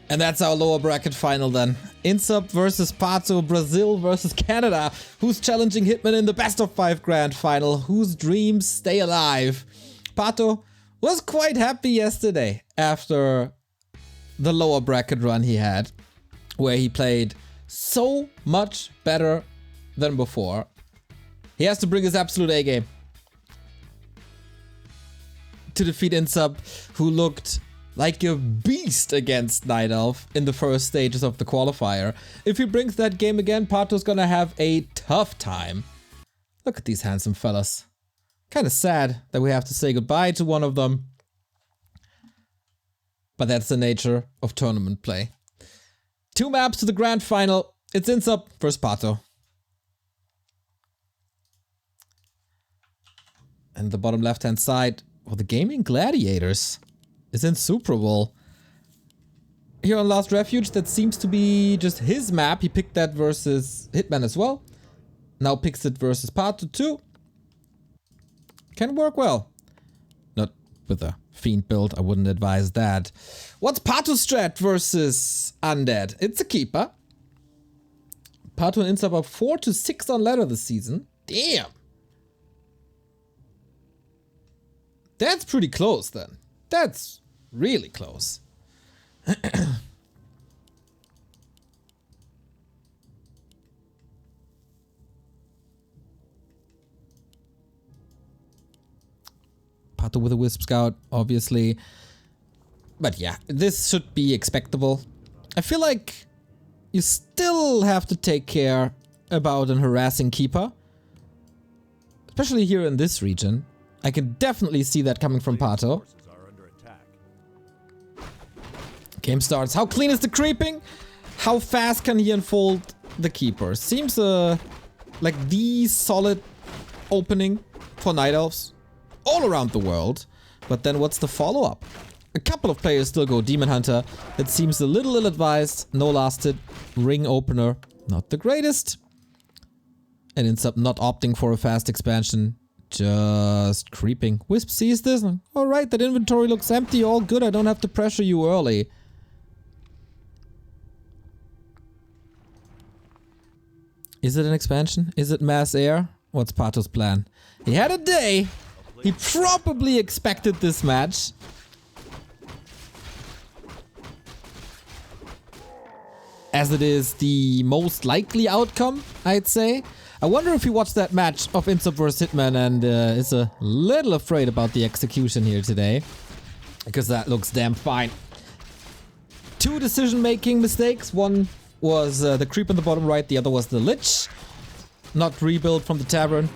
And that's our lower bracket final then. iNSUP versus PaTo, Brazil versus Canada. Who's challenging Hitman in the best of 5 grand final? Whose dreams stay alive? PaTo was quite happy yesterday after the lower bracket run he had, where he played so much better than before. He has to bring his absolute A game to defeat iNSUP, who looked like a beast against Night Elf in the first stages of the qualifier. If he brings that game again, PaTo's gonna have a tough time. Look at these handsome fellas. Kinda sad that we have to say goodbye to one of them. But that's the nature of tournament play. 2 maps to the grand final. It's iNSUP versus PaTo. And the bottom left hand side, well, the Gaming Gladiators is iNSUPERABLE. Here on Last Refuge, that seems to be just his map. He picked that versus Hitman as well. Now picks it versus PaTo too. Can work well. Not with a Fiend build, I wouldn't advise that. What's PaTo's strat versus Undead? It's a keeper. PaTo and iNSUP are 4-6 on ladder this season. Damn. That's pretty close then. That's really close. PaTo with a Wisp Scout, obviously. But yeah, this should be expectable. I feel like you still have to take care about an harassing keeper. Especially here in this region. I can definitely see that coming from PaTo. Game starts. How clean is the creeping? How fast can he unfold the keeper? Seems like the solid opening for Night Elves all around the world. But then what's the follow-up? A couple of players still go Demon Hunter. It seems a little ill-advised. No lasted. Ring opener. Not the greatest. And iNSUP not opting for a fast expansion. Just creeping. Wisp sees this. Alright, that inventory looks empty. All good. I don't have to pressure you early. Is it an expansion? Is it mass air? What's PaTo's plan? He had a day. He probably expected this match. As it is the most likely outcome, I'd say. I wonder if he watched that match of iNSUP vs Hitman and is a little afraid about the execution here today. Because that looks damn fine. 2 decision-making mistakes. One was the creep on the bottom right, the other was the Lich. Not rebuild from the tavern.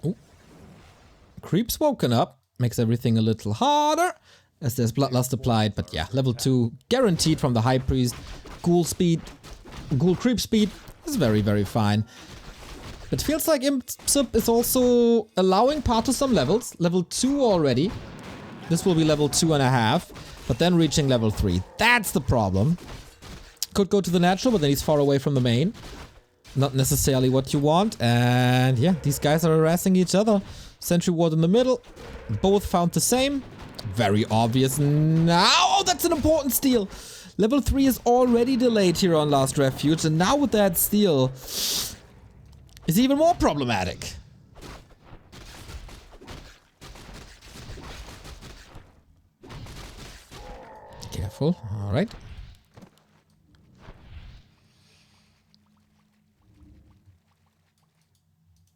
Ooh. Creep's woken up. Makes everything a little harder as there's Bloodlust applied. But yeah, level 2 guaranteed from the High Priest. Ghoul speed, Ghoul creep speed is very, very fine. It feels like iNSUP is also allowing PaTo some levels. Level 2 already. This will be level 2.5. But then reaching level 3. That's the problem. Could go to the natural, but then he's far away from the main. Not necessarily what you want. And yeah, these guys are harassing each other. Sentry Ward in the middle. Both found the same. Very obvious now. Oh, that's an important steal. Level 3 is already delayed here on Last Refuge. And now with that steal is even more problematic. Careful. All right.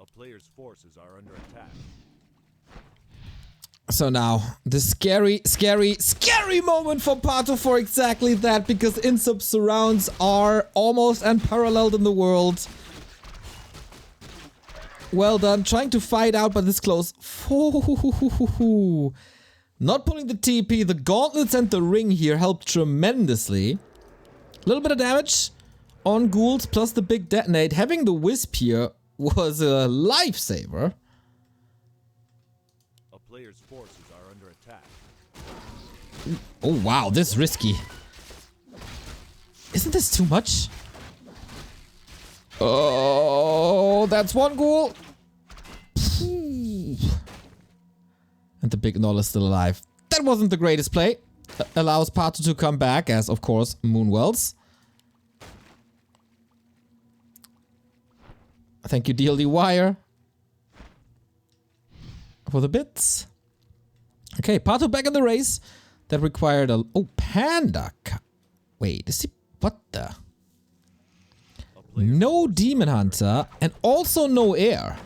A player's forces are under attack. So now, the scary moment for PaTo for exactly that, because iNSUP surrounds are almost unparalleled in the world. Well done, trying to fight out, but this close. Not pulling the TP, the gauntlets and the ring here helped tremendously. A little bit of damage on ghouls, plus the big detonate. Having the Wisp here was a lifesaver. Players' forces are under attack. Oh wow, this is risky. Isn't this too much? Oh, that's one ghoul. And the big Null is still alive. That wasn't the greatest play. allows PaTo to come back, as of course Moonwells. Thank you, DLD Wire, for the bits. Okay, PaTo back in the race. That required a... Oh, Panda. Wait, is he... What the... No Demon Hunter, and also no air.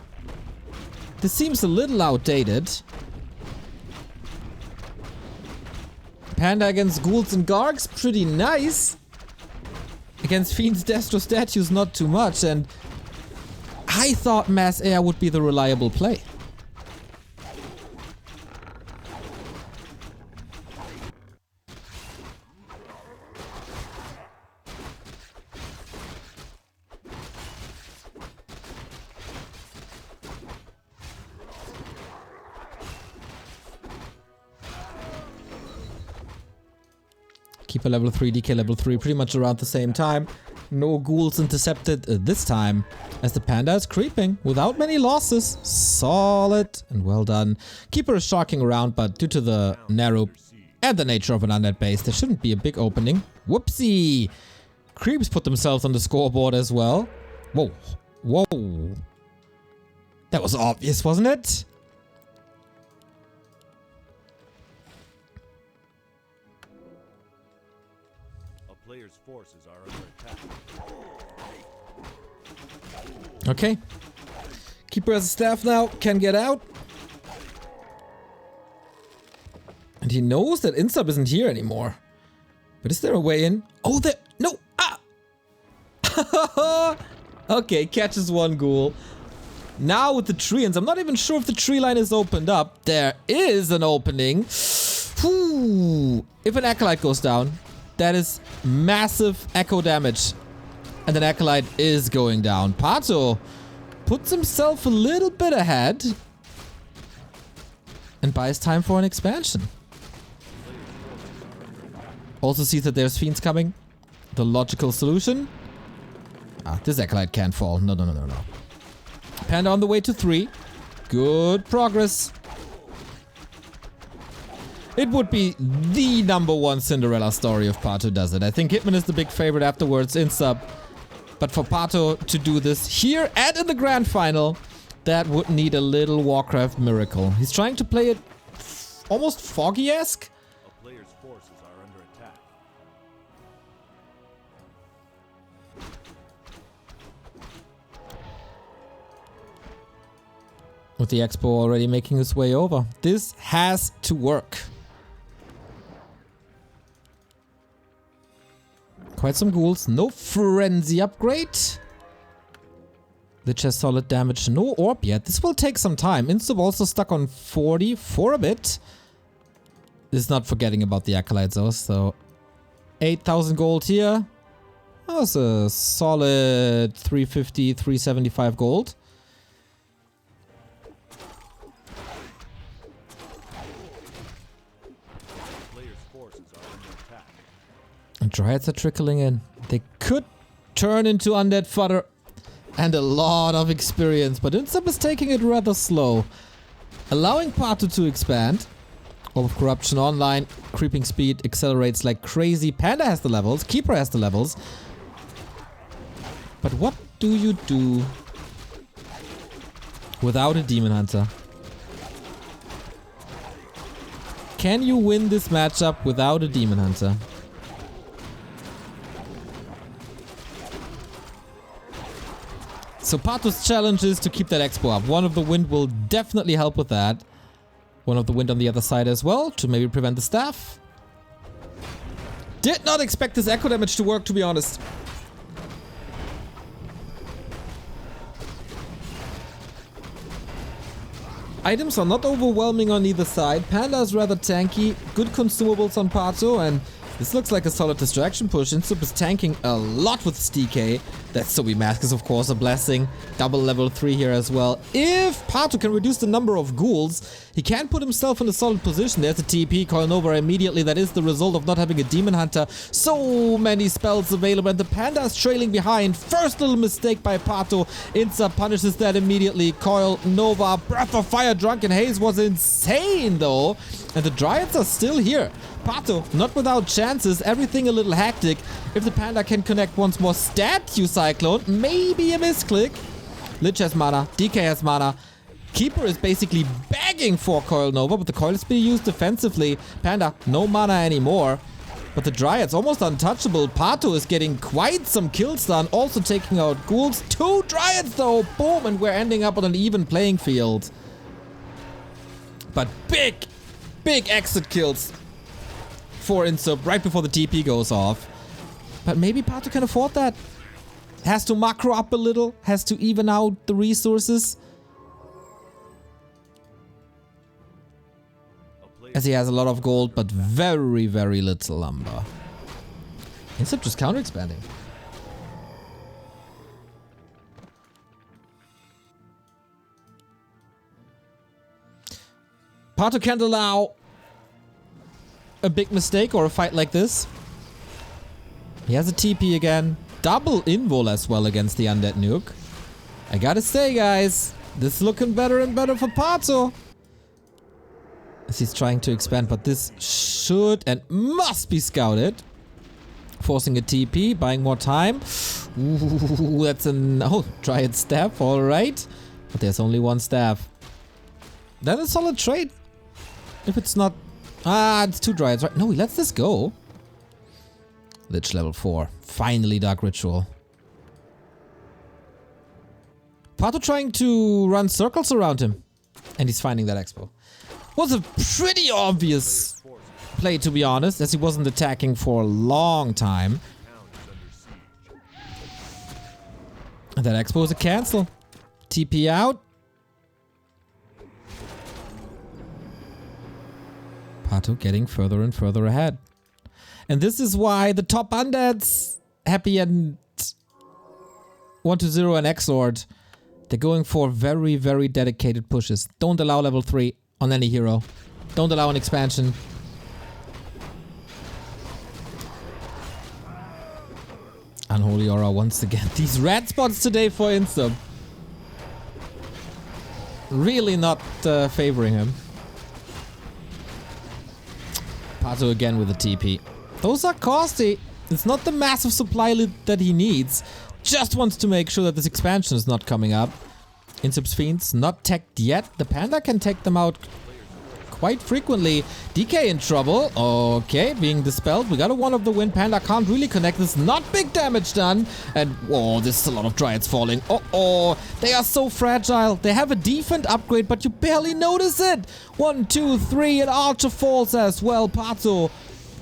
This seems a little outdated. Panda against Ghouls and Gargs, pretty nice. Against Fiends, Destro Statues, not too much, and... I thought Mass Air would be the reliable play. Keeper level 3, DK level 3, pretty much around the same time. No ghouls intercepted this time, as the Panda is creeping without many losses. Solid and well done. Keeper is sharking around, but due to the narrow and the nature of an undead base, there shouldn't be a big opening. Whoopsie! Creeps put themselves on the scoreboard as well. Whoa. Whoa. That was obvious, wasn't it? Players' forces are under attack. Okay. Keeper as a staff now can get out. And he knows that INSUP isn't here anymore. But is there a way in? Oh, there... No! Ah! Okay, catches one ghoul. Now with the treants, I'm not even sure if the tree line is opened up. There is an opening. Whew. If an Acolyte goes down... That is massive echo damage. And an Acolyte is going down. PaTo puts himself a little bit ahead. And buys time for an expansion. Also sees that there's Fiends coming. The logical solution. Ah, this Acolyte can't fall. No. Panda on the way to 3. Good progress. It would be the #1 Cinderella story if PaTo does it. I think Hitman is the big favorite afterwards in sub. But for PaTo to do this here and in the grand final, that would need a little Warcraft miracle. He's trying to play it almost Foggy-esque. A player's forces are under attack. With the Expo already making its way over. This has to work. Quite some ghouls. No frenzy upgrade. Lich has solid damage. No orb yet. This will take some time. INSUP also stuck on 40 for a bit. This is not forgetting about the Acolytes though. So 8,000 gold here. That was a solid 350, 375 gold. Dryads are trickling in. They could turn into undead fodder and a lot of experience, but INSUP is taking it rather slow. Allowing PaTo to expand. Orb of Corruption online. Creeping speed accelerates like crazy. Panda has the levels. Keeper has the levels. But what do you do without a Demon Hunter? Can you win this matchup without a Demon Hunter? So PaTo's challenge is to keep that Expo up. One of the wind will definitely help with that. One of the wind on the other side as well, to maybe prevent the staff. Did not expect this echo damage to work, to be honest. Items are not overwhelming on either side. Panda is rather tanky. Good consumables on PaTo, and this looks like a solid distraction push. INSUP is tanking a lot with his DK. That Sobi Mask is of course a blessing. Double level 3 here as well. If PaTo can reduce the number of ghouls, he can put himself in a solid position. There's a TP, Coil over immediately. That is the result of not having a Demon Hunter. So many spells available, and the Panda is trailing behind. First little mistake by PaTo. INSUP punishes that immediately. Coil Nova, Breath of Fire, Drunken Haze was insane though. And the Dryads are still here. PaTo, not without chances, everything a little hectic. If the Panda can connect once more, stat you Cyclone, maybe a misclick. Lich has mana, DK has mana. Keeper is basically begging for Coil Nova, but the coil is being used defensively. Panda, no mana anymore. But the Dryad's almost untouchable. PaTo is getting quite some kills done, also taking out ghouls. 2 Dryads though, boom, and we're ending up on an even playing field. But big exit kills for iNSUP right before the TP goes off. But maybe PaTo can afford that. Has to macro up a little, has to even out the resources. As he has a lot of gold, but very, very little lumber. iNSUP just counter expanding. PaTo can't allow a big mistake or a fight like this. He has a TP again. Double invul as well against the undead nuke. I gotta say, guys, this is looking better and better for PaTo. As he's trying to expand, but this should and must be scouted. Forcing a TP, buying more time. Ooh, that's an... Oh, Dryad staff, alright. But there's only one staff. That is a solid trade. If it's not... Ah, it's 2 Dryads, right? No, he lets this go. Lich level 4. Finally, Dark Ritual. PaTo trying to run circles around him. And he's finding that expo. Was a pretty obvious play, to be honest, as he wasn't attacking for a long time. And that expo is a cancel. TP out. PaTo getting further and further ahead. And this is why the top undeads, Happy and 1-0 and Exord, they're going for very, very dedicated pushes. Don't allow level 3 on any hero. Don't allow an expansion. Unholy Aura once again. These red spots today for iNSUP. Really not favoring him. PaTo again with a TP. Those are costly. It's not the massive supply that he needs. Just wants to make sure that this expansion is not coming up. iNSUP's Fiends not teched yet. The Panda can take them out quite frequently. DK in trouble. Okay, being dispelled. We got a one of the win. Panda can't really connect this. Not big damage done. And whoa, this is a lot of Dryads falling. Oh, they are so fragile. They have a defense upgrade, but you barely notice it. 1, 2, 3, and Archer falls as well. PaTo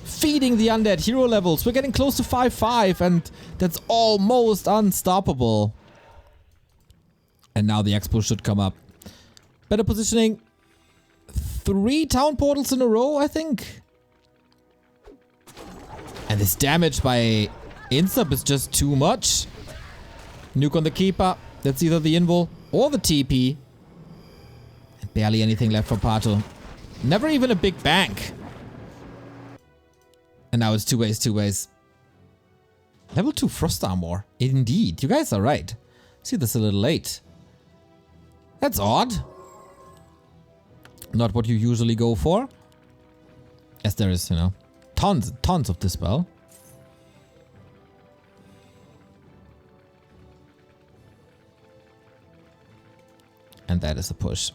feeding the undead hero levels. We're getting close to 5-5, and that's almost unstoppable. And now the expo should come up. Better positioning. 3 town portals in a row, I think. And this damage by iNSUP is just too much. Nuke on the Keeper. That's either the invul or the TP. And barely anything left for PaTo. Never even a big bank. And now it's 2 ways, 2 ways. Level 2 Frost Armor. Indeed. You guys are right. See this a little late. That's odd. Not what you usually go for. As there is, you know, tons of Dispel. And that is a push.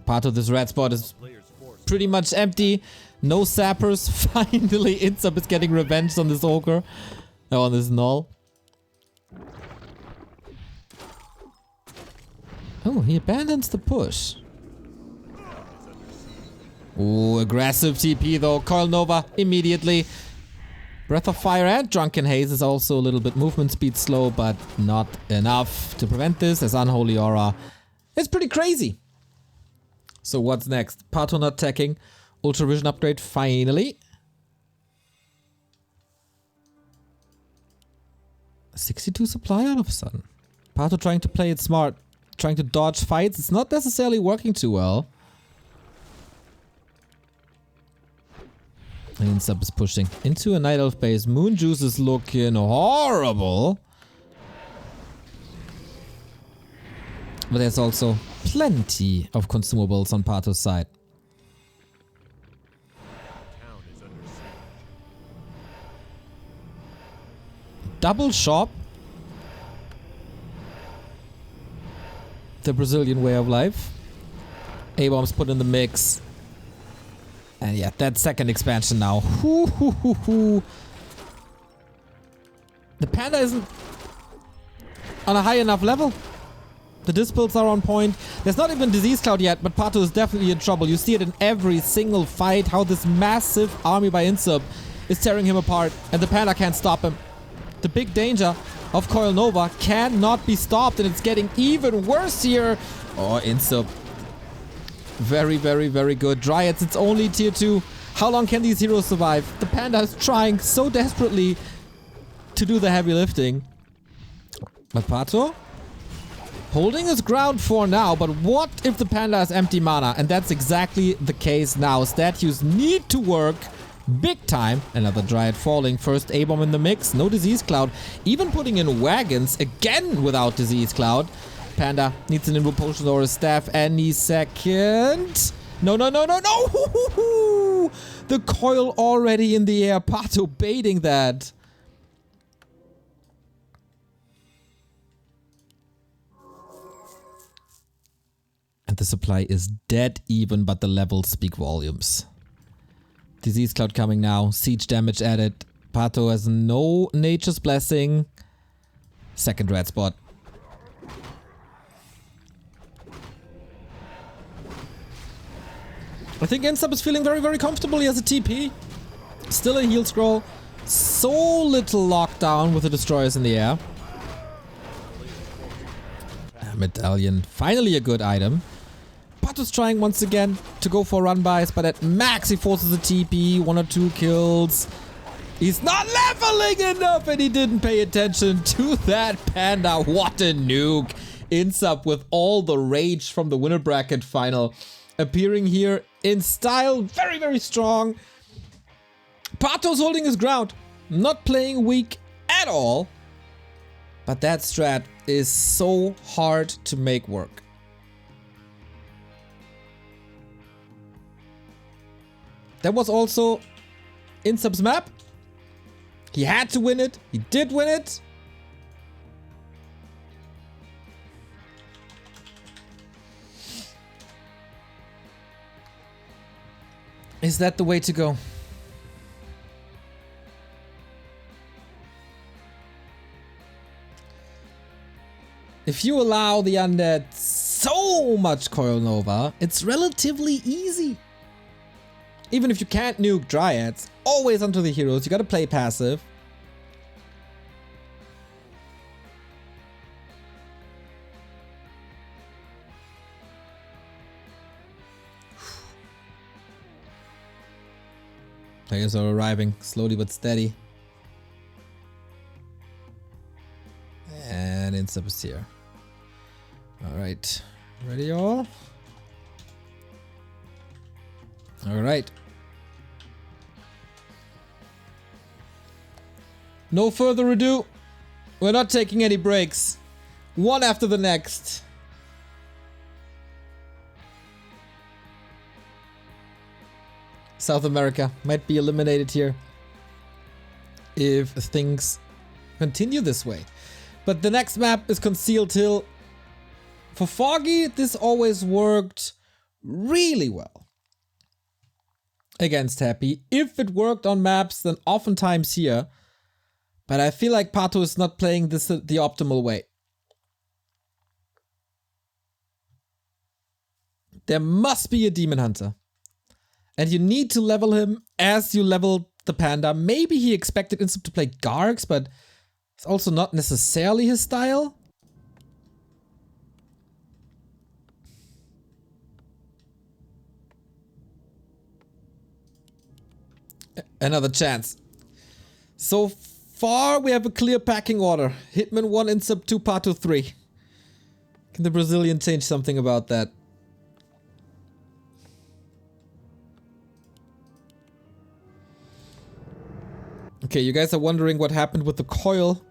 Part of this red spot is pretty much empty. No sappers. Finally, iNSUP is getting revenge on this ogre. On this null. Oh, he abandons the push. Ooh, aggressive TP though. Coil Nova immediately. Breath of Fire and Drunken Haze is also a little bit movement speed slow, but not enough to prevent this, as Unholy Aura. It's pretty crazy. So what's next? PaTo not attacking. Ultra Vision upgrade finally. 62 supply all of a sudden. PaTo trying to play it smart. Trying to dodge fights. It's not necessarily working too well. And iNSUP is pushing into a Night Elf base. Moon Juice is looking horrible. But there's also plenty of consumables on PaTo's side. double shop. The Brazilian way of life. A-bombs put in the mix. And yeah, that second expansion now. The Panda isn't on a high enough level. The dispels are on point. There's not even Disease Cloud yet, but PaTo is definitely in trouble. You see it in every single fight, how this massive army by iNSUP is tearing him apart, and the Panda can't stop him. The big danger of Coil Nova cannot be stopped, and it's getting even worse here. Oh, iNSUP. Very, very, very good. Dryads, it's only tier 2. How long can these heroes survive? The Panda is trying so desperately to do the heavy lifting. But PaTo? Holding his ground for now, but what if the Panda has empty mana? And that's exactly the case now. Statues need to work big time. Another Dryad falling. First A-bomb in the mix. No Disease Cloud. Even putting in wagons again without Disease Cloud. Panda needs an Nimble Potion or a staff any second. No, no, no, no, no! The coil already in the air. PaTo baiting that. And the supply is dead even, but the levels speak volumes. Disease Cloud coming now. Siege damage added. PaTo has no Nature's Blessing. Second red spot. I think iNSUP is feeling very, very comfortable. He has a TP. Still a heal scroll. So little lockdown with the destroyers in the air. Medallion. Finally a good item. PaTo's trying once again to go for run-bys, but at max he forces a TP. 1 or 2 kills. He's not leveling enough, and he didn't pay attention to that Panda. What a nuke. iNSUP with all the rage from the winner bracket final. Appearing here in style. Very, very strong. PaTo's holding his ground. Not playing weak at all. But that strat is so hard to make work. That was also iNSUP's map. He had to win it. He did win it. Is that the way to go? If you allow the undead so much Coil Nova, it's relatively easy. Even if you can't nuke Dryads, always onto the heroes, you gotta play passive. Players are arriving, slowly but steady. And iNSUP is here. Alright. Ready all? Alright. No further ado. We're not taking any breaks. One after the next. South America might be eliminated here if things continue this way. But the next map is Concealed Hill. For Foggy, this always worked really well against Happy. If it worked on maps, then oftentimes here. But I feel like PaTo is not playing this the optimal way. There must be a Demon Hunter. And you need to level him as you level the Panda. Maybe he expected iNSUP to play Gargs, but it's also not necessarily his style. Another chance. So far we have a clear packing order. Hitman 1, iNSUP 2, PaTo 3. Can the Brazilian change something about that? Okay, you guys are wondering what happened with the coil.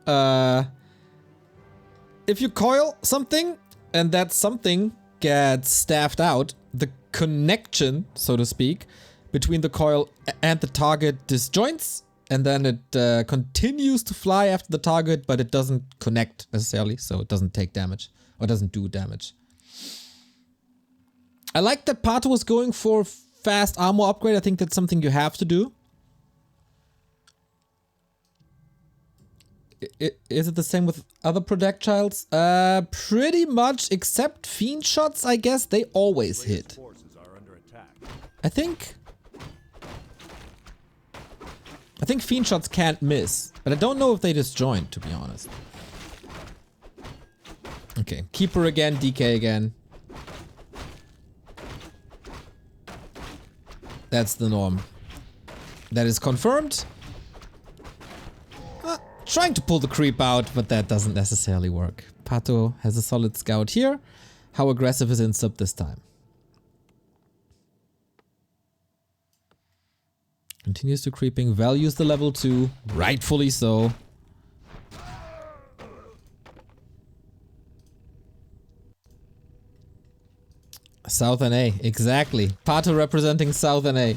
If you coil something and that something gets staffed out, the connection, so to speak, between the coil and the target disjoints and then it continues to fly after the target, but it doesn't connect necessarily, so it doesn't take damage, or doesn't do damage. I like that PaTo was going for fast armor upgrade. I think that's something you have to do. Is it the same with other projectiles? Pretty much, except fiend shots, I guess. They always hit. I think fiend shots can't miss, but I don't know if they disjoint, to be honest. Okay, Keeper again, DK again. That's the norm. That is confirmed. Trying to pull the creep out, but that doesn't necessarily work. PaTo has a solid scout here. How aggressive is iNSUP this time? Continues to creeping, values the level 2, rightfully so. Southern A, exactly. PaTo representing Southern A.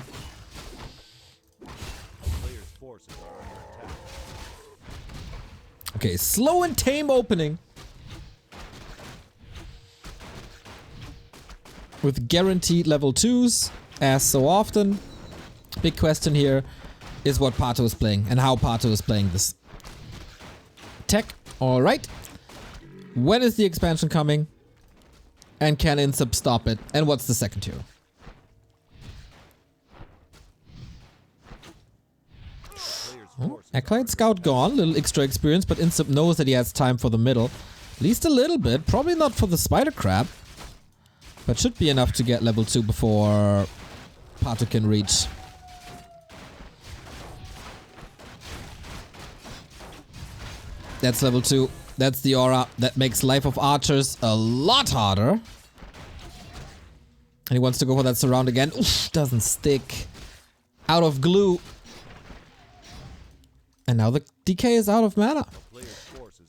Okay, slow and tame opening. With guaranteed level 2s, as so often. Big question here is what PaTo is playing and how PaTo is playing this. Tech, alright. When is the expansion coming? And can iNSUP stop it? And what's the second hero? Oh, Acolyte Scout gone, little extra experience, but iNSUP knows that he has time for the middle. At least a little bit, probably not for the Spider Crab. But should be enough to get level 2 before PaTo can reach. That's level 2. That's the aura that makes life of archers a lot harder. And he wants to go for that surround again. Oof, doesn't stick. Out of glue. And now the DK is out of mana.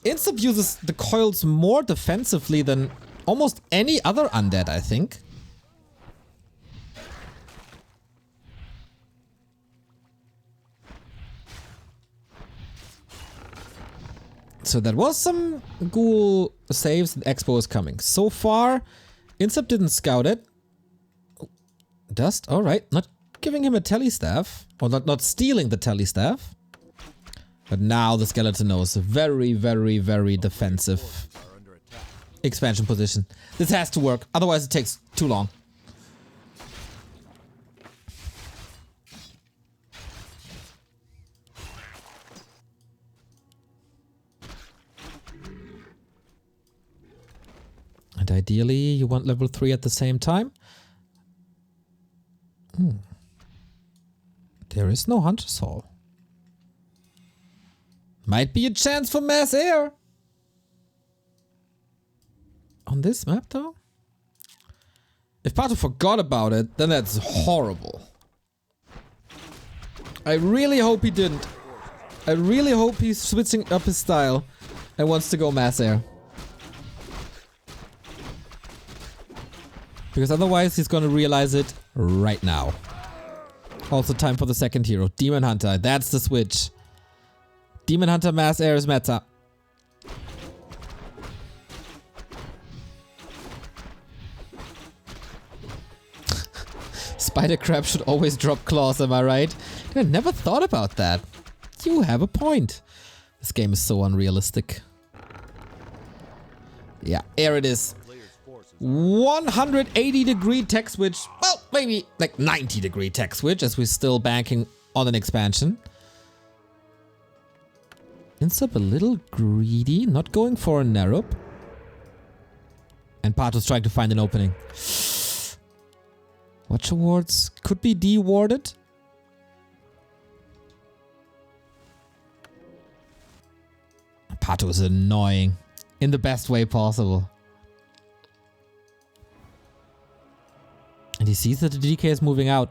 iNSUP uses the coils more defensively than almost any other undead, I think. So that was some ghoul saves and Expo is coming. So far, iNSUP didn't scout it. Dust, alright. Not giving him a telestaff. Or not stealing the telestaff. But now the skeleton knows. Very, very, very defensive expansion position. This has to work. Otherwise it takes too long. And ideally, you want level 3 at the same time. There is no Hunter's Hall. Might be a chance for mass air. On this map, though? If PaTo forgot about it, then that's horrible. I really hope he didn't. I really hope he's switching up his style and wants to go mass air. Because otherwise he's gonna realize it right now. Also time for the second hero, Demon Hunter. That's the switch. Demon Hunter mass air is meta. Spider Crab should always drop claws, am I right? I never thought about that. You have a point. This game is so unrealistic. Yeah, here it is. 180-degree tech switch. Well, maybe like 90-degree tech switch, as we're still banking on an expansion. iNSUP a little greedy, not going for a Narup. And PaTo's trying to find an opening. Watcher wards could be de-warded. PaTo is annoying in the best way possible. And he sees that the DK is moving out.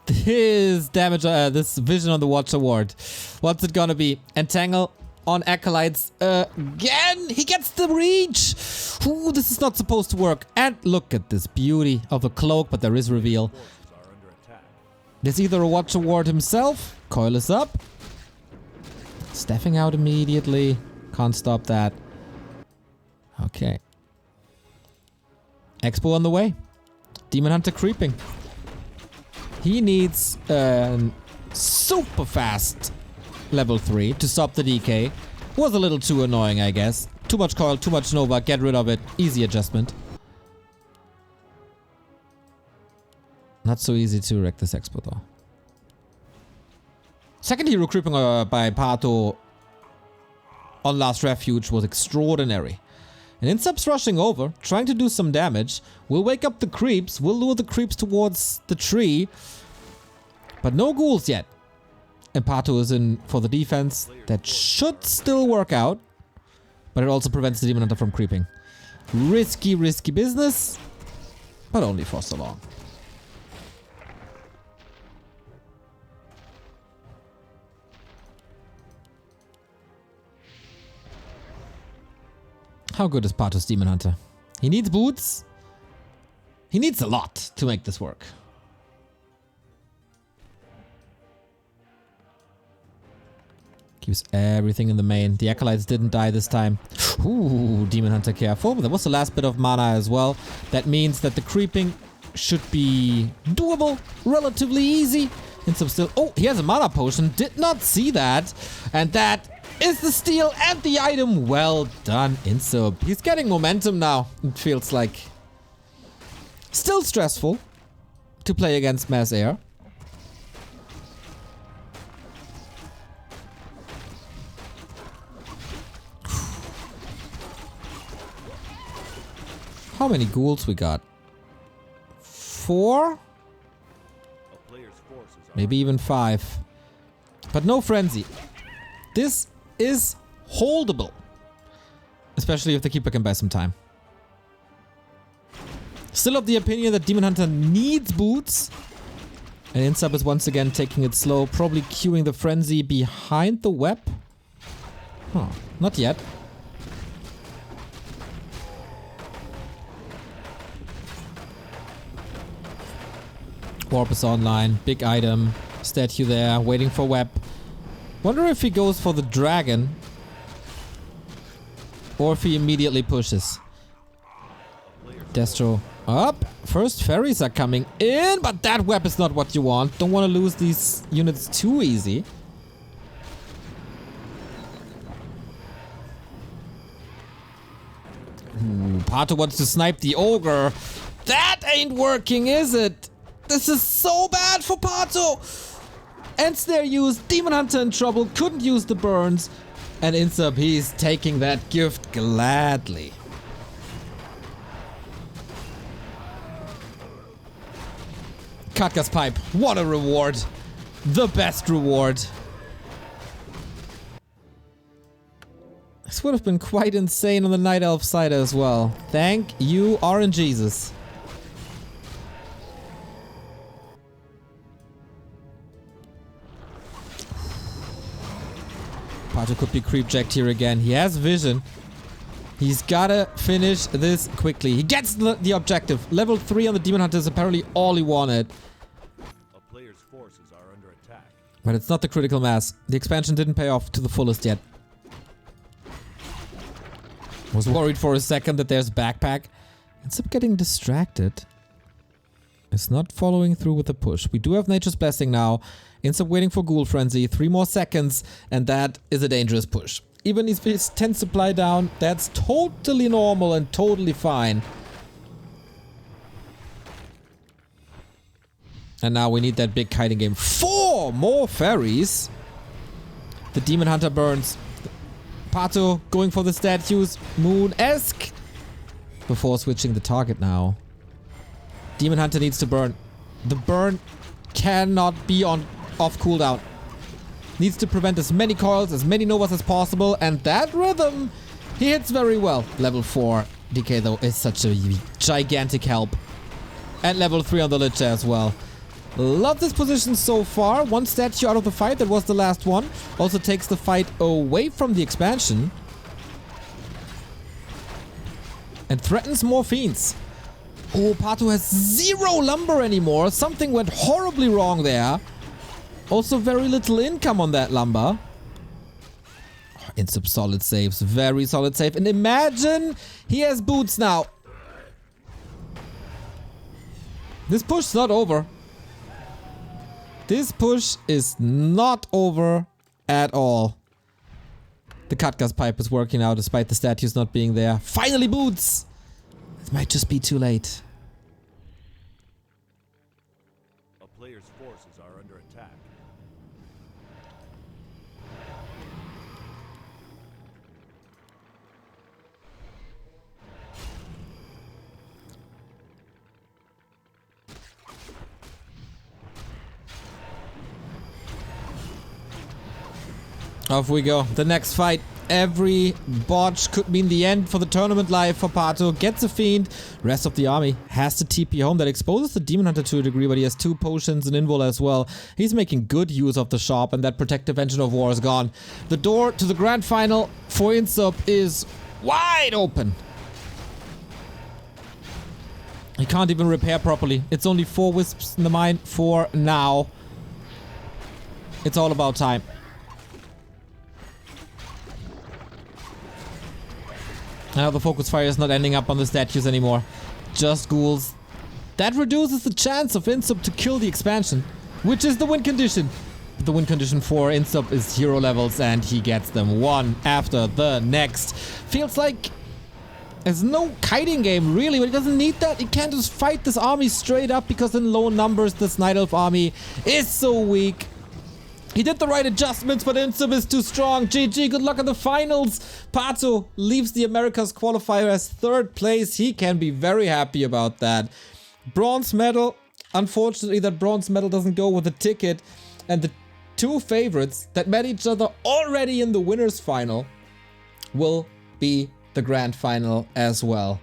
His damage, this vision on the Watcher ward. What's it gonna be? Entangle on Acolytes again. He gets the reach. Ooh, this is not supposed to work. And look at this beauty of a cloak, but there is reveal. There's either a Watcher ward himself. Coil is up. Staffing out immediately. Can't stop that. Okay. Expo on the way. Demon Hunter creeping. He needs super fast level 3 to stop the DK. Was a little too annoying, I guess. Too much coil, too much Nova. Get rid of it. Easy adjustment. Not so easy to wreck this expo though. Second hero creeping by PaTo on Last Refuge was extraordinary. And iNSUP's rushing over, trying to do some damage. We'll wake up the creeps. We'll lure the creeps towards the tree. But no ghouls yet. And PaTo is in for the defense. That should still work out. But it also prevents the Demon Hunter from creeping. Risky, risky business. But only for so long. How good is PaTo's Demon Hunter? He needs boots. He needs a lot to make this work. Keeps everything in the main. The Acolytes didn't die this time. Ooh, Demon Hunter careful. But there was the last bit of mana as well. That means that the creeping should be doable. Relatively easy. iNSUP still... Oh, he has a mana potion. Did not see that. And that is the steal and the item. Well done, iNSUP. He's getting momentum now. It feels like... Still stressful to play against Mass Air. How many ghouls we got? 4? Maybe even 5. But no frenzy. This is holdable. Especially if the keeper can buy some time. Still of the opinion that Demon Hunter needs boots. And iNSUP is once again taking it slow. Probably queuing the frenzy behind the web. Huh. Not yet. Warp is online. Big item. Statue there. Waiting for web. Wonder if he goes for the dragon. Or if he immediately pushes. Destro up. First fairies are coming in. But that web is not what you want. Don't want to lose these units too easy. Ooh, PaTo wants to snipe the ogre. That ain't working, is it? This is so bad for PaTo. Ensnare used, Demon Hunter in trouble, couldn't use the burns. And iNSUP, he's taking that gift gladly. Katka's pipe, what a reward. The best reward. This would have been quite insane on the Night Elf side as well. Thank you, RNGesus. PaTo could be creep-jacked here again. He has vision. He's gotta finish this quickly. He gets the objective. Level 3 on the Demon Hunter is apparently all he wanted. A player's forces are under attack. But it's not the critical mass. The expansion didn't pay off to the fullest yet. Was worried for a second that there's backpack. iNSUP getting distracted. It's not following through with the push. We do have Nature's Blessing now. iNSUP waiting for Ghoul Frenzy. 3 more seconds. And that is a dangerous push. Even if his 10 supply down, that's totally normal and totally fine. And now we need that big kiting game. 4 more fairies. The Demon Hunter burns. PaTo going for the statues. Moon-esque. Before switching the target now. Demon Hunter needs to burn. The burn cannot be off cooldown. Needs to prevent as many coils, as many novas as possible. And that rhythm, he hits very well. Level 4 DK though is such a gigantic help. And level 3 on the Lich as well. Love this position so far. 1 statue out of the fight. That was the last one. Also takes the fight away from the expansion. And threatens more fiends. Oh, PaTo has 0 lumber anymore. Something went horribly wrong there. Also very little income on that lumber. iNSUP solid saves, very solid save. And imagine he has boots now. This push's not over. This push is not over at all. The cut gas pipe is working out despite the statues not being there. Finally boots! It might just be too late. A player's forces are under attack. Off we go. The next fight. Every botch could mean the end for the tournament life for PaTo. Gets a fiend. Rest of the army has to TP home. That exposes the Demon Hunter to a degree, but he has 2 potions and invul as well. He's making good use of the shop, and that protective engine of war is gone. The door to the grand final for iNSUP is wide open. He can't even repair properly. It's only 4 wisps in the mine for now. It's all about time. Now the focus fire is not ending up on the statues anymore. Just ghouls. That reduces the chance of iNSUP to kill the expansion, which is the win condition. But the win condition for iNSUP is hero levels, and he gets them one after the next. Feels like there's no kiting game really, but he doesn't need that. He can't just fight this army straight up because in low numbers this Night Elf army is so weak. He did the right adjustments, but iNSUP is too strong. GG, good luck in the finals. PaTo leaves the Americas qualifier as 3rd place. He can be very happy about that. Bronze medal. Unfortunately, that bronze medal doesn't go with the ticket. And the 2 favorites that met each other already in the winners final will be the grand final as well.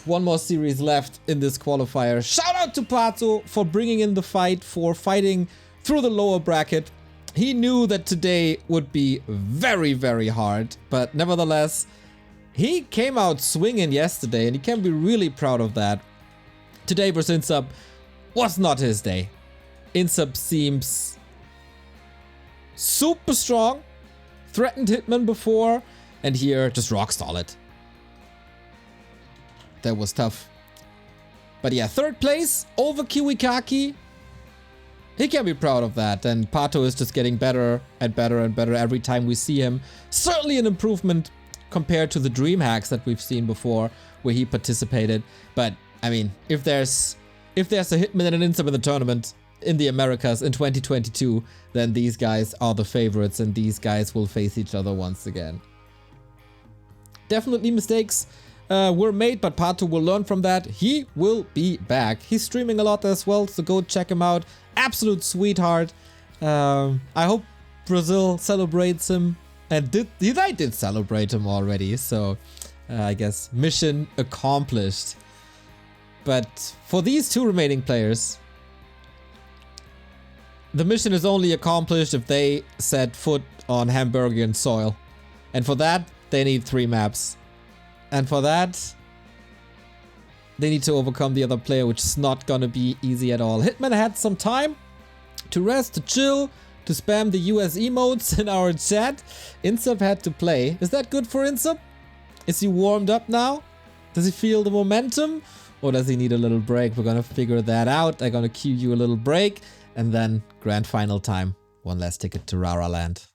One more series left in this qualifier. Shout out to PaTo for bringing in the fight, for fighting through the lower bracket. He knew that today would be very, very hard, but nevertheless, he came out swinging yesterday, and he can be really proud of that. Today versus iNSUP was not his day. iNSUP seems super strong, threatened Hitman before, and here just rock solid. That was tough. But yeah, 3rd place over Kiwikaki. He can be proud of that, and PaTo is just getting better and better and better every time we see him. Certainly an improvement compared to the dream hacks that we've seen before where he participated. But I mean, if there's a Hitman and an iNSUP in the tournament in the Americas in 2022, then these guys are the favorites, and these guys will face each other once again. Definitely mistakes were made, but PaTo will learn from that. He will be back. He's streaming a lot as well, so go check him out. Absolute sweetheart. I hope Brazil celebrates him, and I did celebrate him already, so I guess mission accomplished. But for these 2 remaining players, the mission is only accomplished if they set foot on Hamburgian soil, and for that they need 3 maps. And for that, they need to overcome the other player, which is not gonna be easy at all. Hitman had some time to rest, to chill, to spam the US emotes in our chat. iNSUP had to play. Is that good for iNSUP? Is he warmed up now? Does he feel the momentum? Or does he need a little break? We're gonna figure that out. I'm gonna cue you a little break. And then grand final time. One last ticket to Rara Land.